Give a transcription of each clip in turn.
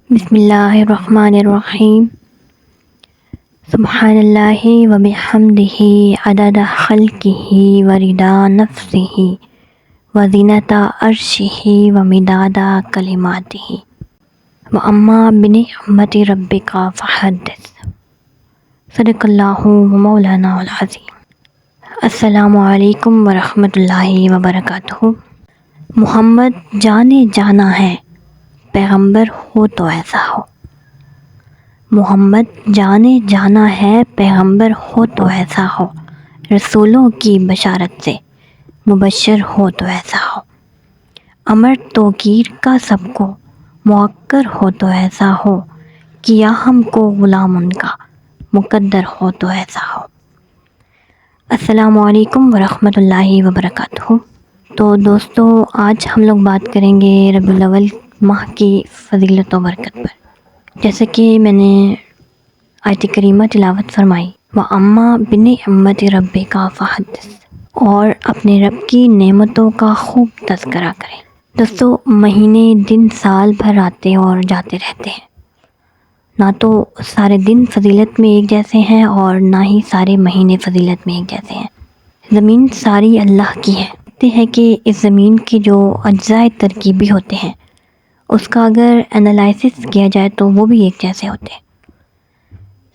بسم اللہ الرحمن الرحیم۔ سبحان اللہ وبحمدہ عدد خلقہ ورضا نفسہ وزینۃ عرشہ ومداد کلماتہ واما بنعمت ربک فحدث۔ صدق اللہ مولانا العظیم۔ السلام علیکم ورحمۃ اللہ وبرکاتہ۔ محمد جانے جانا ہے، پیغمبر ہو تو ایسا ہو۔ محمد جانے جانا ہے، پیغمبر ہو تو ایسا ہو۔ رسولوں کی بشارت سے مبشر ہو تو ایسا ہو۔ امر توقیر کا سب کو موقر ہو تو ایسا ہو۔ کیا ہم کو غلام ان کا مقدر ہو تو ایسا ہو۔ السلام علیکم ورحمۃ اللہ وبرکاتہ۔ تو دوستو، آج ہم لوگ بات کریں گے ربیع الاول ماہ کی فضیلت و برکت پر۔ جیسے کہ میں نے آیت کریمہ تلاوت فرمائی، وَأَمَّا بِنِعْمَتِ رَبِّكَ فَحَدِّثْ، اور اپنے رب کی نعمتوں کا خوب تذکرہ کریں۔ دوستو، مہینے دن سال بھر آتے اور جاتے رہتے ہیں، نہ تو سارے دن فضیلت میں ایک جیسے ہیں اور نہ ہی سارے مہینے فضیلت میں ایک جیسے ہیں۔ زمین ساری اللہ کی ہے۔ کہتے ہیں کہ اس زمین کے جو اجزاء ترکیبی ہوتے ہیں، اس کا اگر انالائسس کیا جائے تو وہ بھی ایک جیسے ہوتے ہیں۔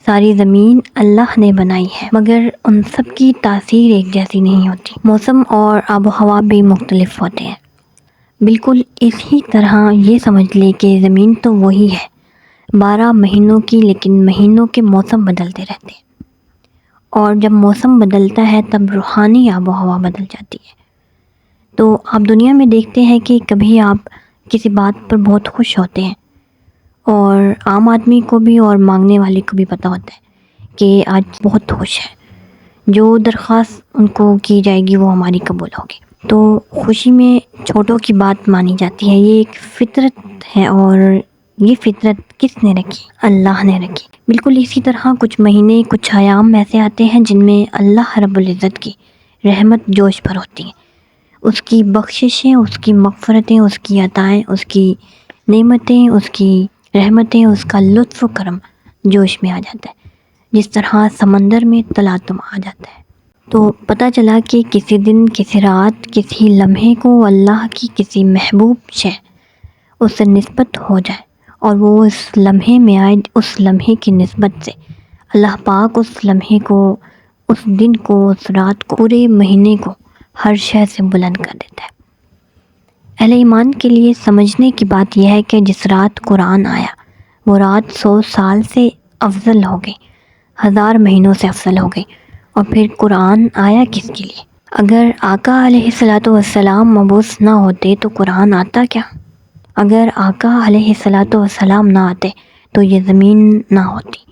ساری زمین اللہ نے بنائی ہے، مگر ان سب کی تاثیر ایک جیسی نہیں ہوتی۔ موسم اور آب و ہوا بھی مختلف ہوتے ہیں۔ بالکل اسی طرح یہ سمجھ لے کہ زمین تو وہی ہے، 12 مہینوں کی، لیکن مہینوں کے موسم بدلتے رہتے ہیں، اور جب موسم بدلتا ہے تب روحانی آب و ہوا بدل جاتی ہے۔ تو آپ دنیا میں دیکھتے ہیں کہ کبھی آپ کسی بات پر بہت خوش ہوتے ہیں، اور عام آدمی کو بھی اور مانگنے والے کو بھی پتہ ہوتا ہے کہ آج بہت خوش ہے، جو درخواست ان کو کی جائے گی وہ ہماری قبول ہوگی۔ تو خوشی میں چھوٹوں کی بات مانی جاتی ہے، یہ ایک فطرت ہے، اور یہ فطرت کس نے رکھی؟ اللہ نے رکھی۔ بالکل اسی طرح کچھ مہینے، کچھ ایام ایسے آتے ہیں جن میں اللہ رب العزت کی رحمت جوش پر ہوتی ہے، اس کی بخششیں، اس کی مغفرتیں، اس کی عطائیں، اس کی نعمتیں، اس کی رحمتیں، اس کا لطف و کرم جوش میں آ جاتا ہے، جس طرح سمندر میں تلاطم آ جاتا ہے۔ تو پتہ چلا کہ کسی دن، کسی رات، کسی لمحے کو اللہ کی کسی محبوب شے اس سے نسبت ہو جائے، اور وہ اس لمحے میں آئے، اس لمحے کی نسبت سے اللہ پاک اس لمحے کو، اس دن کو، اس رات کو، پورے مہینے کو ہر شے سے بلند کر دیتا ہے۔ اہل ایمان کے لیے سمجھنے کی بات یہ ہے کہ جس رات قرآن آیا وہ رات 100 سال سے افضل ہو گئی، 1000 مہینوں سے افضل ہو گئی۔ اور پھر قرآن آیا کس کے لیے؟ اگر آقا علیہ الصلاۃ والسلام مبعوث نہ ہوتے تو قرآن آتا کیا؟ اگر آقا علیہ الصلاۃ والسلام نہ آتے تو یہ زمین نہ ہوتی۔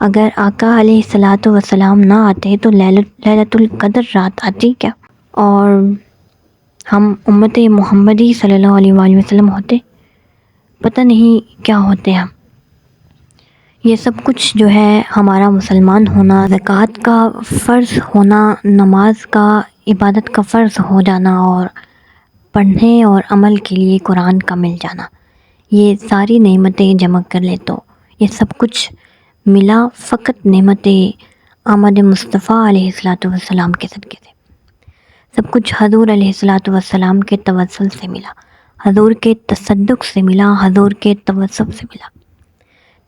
اگر آقا علیہ الصلاۃ والسلام نہ آتے تو لیلۃ القدر رات آتی کیا؟ اور ہم امت محمدی صلی اللہ علیہ وآلہ وسلم ہوتے، پتہ نہیں کیا ہوتے ہم۔ یہ سب کچھ جو ہے ہمارا مسلمان ہونا، زکوٰۃ کا فرض ہونا، نماز کا، عبادت کا فرض ہو جانا، اور پڑھنے اور عمل کے لیے قرآن کا مل جانا، یہ ساری نعمتیں جمع کر لے تو یہ سب کچھ ملا فقط نعمت آمد مصطفیٰ علیہ الصلاۃ والسلام کے صدقے سے۔ سب کچھ حضور علیہ الصلاۃ والسلام کے توسل سے ملا، حضور کے تصدق سے ملا، حضور کے توسل سے ملا۔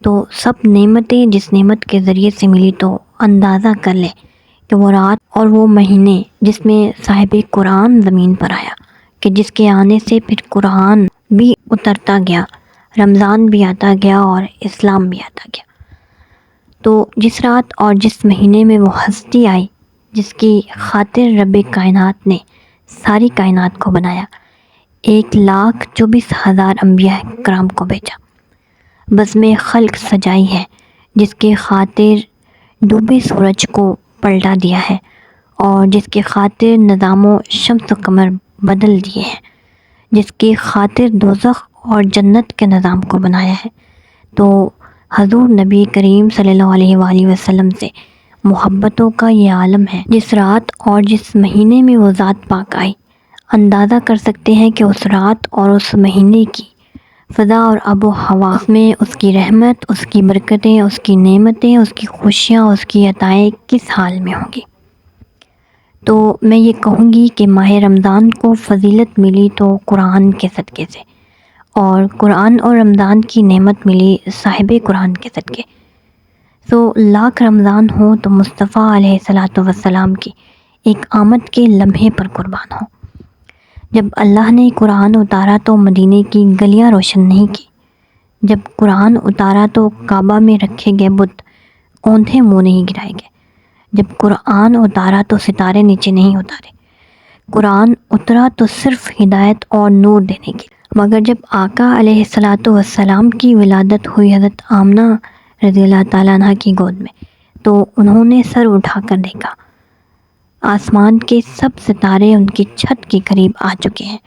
تو سب نعمتیں جس نعمت کے ذریعے سے ملی، تو اندازہ کر لے کہ وہ رات اور وہ مہینے جس میں صاحب قرآن زمین پر آیا، کہ جس کے آنے سے پھر قرآن بھی اترتا گیا، رمضان بھی آتا گیا اور اسلام بھی آتا گیا۔ تو جس رات اور جس مہینے میں وہ ہستی آئی جس کی خاطر رب کائنات نے ساری کائنات کو بنایا، 1,24,000 انبیاء کرام کو بھیجا، بزم خلق سجائی ہے، جس کے خاطر ڈوبے سورج کو پلٹا دیا ہے، اور جس کے خاطر نظام و شمس و قمر بدل دیے ہیں، جس کی خاطر دوزخ اور جنت کے نظام کو بنایا ہے۔ تو حضور نبی کریم صلی اللہ علیہ وآلہ وسلم سے محبتوں کا یہ عالم ہے۔ جس رات اور جس مہینے میں وہ ذات پاک آئی، اندازہ کر سکتے ہیں کہ اس رات اور اس مہینے کی فضا اور آب و ہوا، اس میں اس کی رحمت، اس کی برکتیں، اس کی نعمتیں، اس کی خوشیاں، اس کی عطائیں کس حال میں ہوں گی۔ تو میں یہ کہوں گی کہ ماہ رمضان کو فضیلت ملی تو قرآن کے صدقے سے، اور قرآن اور رمضان کی نعمت ملی صاحب قرآن کے صدقے۔ لاکھ رمضان ہو تو مصطفیٰ علیہ الصلاۃ والسلام کی ایک آمد کے لمحے پر قربان ہو۔ جب اللہ نے قرآن اتارا تو مدینے کی گلیاں روشن نہیں کی، جب قرآن اتارا تو کعبہ میں رکھے گئے بت اوندھے منہ نہیں گرائے گئے، جب قرآن اتارا تو ستارے نیچے نہیں اتارے۔ قرآن اترا تو صرف ہدایت اور نور دینے کی، مگر جب آقا علیہ الصلاۃ والسلام کی ولادت ہوئی حضرت آمنہ رضی اللہ تعالیٰ عنہ کی گود میں، تو انہوں نے سر اٹھا کر دیکھا، آسمان کے سب ستارے ان کی چھت کے قریب آ چکے ہیں،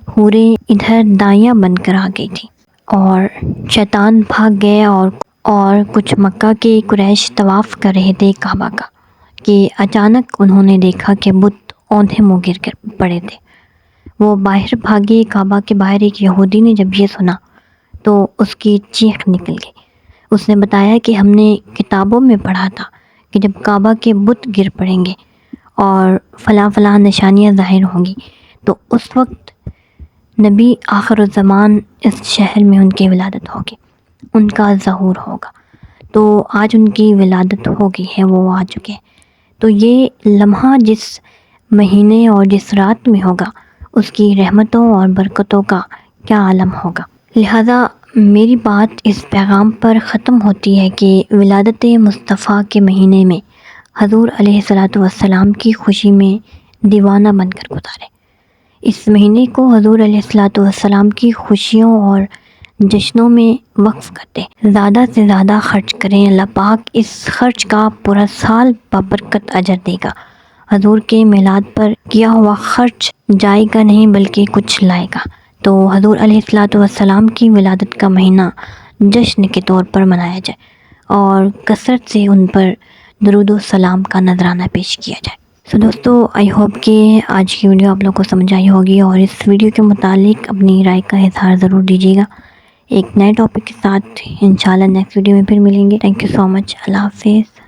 حوریں ادھر دائیاں بن کر آ گئی تھیں، اور شیطان بھاگ گئے، اور کچھ مکہ کے قریش طواف کر رہے تھے کعبہ کا، کہ اچانک انہوں نے دیکھا کہ بت اوندھے منہ گر کر پڑے تھے۔ وہ باہر بھاگے، کعبہ کے باہر ایک یہودی نے جب یہ سنا تو اس کی چیخ نکل گئی۔ اس نے بتایا کہ ہم نے کتابوں میں پڑھا تھا کہ جب کعبہ کے بت گر پڑیں گے اور فلاں فلاں نشانیاں ظاہر ہوں گی تو اس وقت نبی آخر الزمان اس شہر میں ان کی ولادت ہوگی، ان کا ظہور ہوگا۔ تو آج ان کی ولادت ہو گئی ہے، وہ آ چکے ہیں۔ تو یہ لمحہ جس مہینے اور جس رات میں ہوگا، اس کی رحمتوں اور برکتوں کا کیا عالم ہوگا۔ لہذا میری بات اس پیغام پر ختم ہوتی ہے کہ ولادت مصطفیٰ کے مہینے میں حضور علیہ الصلاۃ والسلام کی خوشی میں دیوانہ بن کر گزارے۔ اس مہینے کو حضور علیہ الصلاۃ والسلام کی خوشیوں اور جشنوں میں وقف کر دیں، زیادہ سے زیادہ خرچ کریں، اللہ پاک اس خرچ کا پورا سال ببرکت اجر دے گا۔ حضور کے میلاد پر کیا ہوا خرچ جائے گا نہیں بلکہ کچھ لائے گا۔ تو حضور علیہ الصلاۃ والسلام کی ولادت کا مہینہ جشن کے طور پر منایا جائے اور کثرت سے ان پر درود و سلام کا نذرانہ پیش کیا جائے۔ دوستو، آئی ہوپ کہ آج کی ویڈیو آپ لوگ کو سمجھ آئی ہوگی، اور اس ویڈیو کے متعلق اپنی رائے کا اظہار ضرور دیجیے گا۔ ایک نئے ٹاپک کے ساتھ انشاءاللہ نیکسٹ ویڈیو میں پھر ملیں گے۔ تھینک یو سو مچ۔ اللہ حافظ۔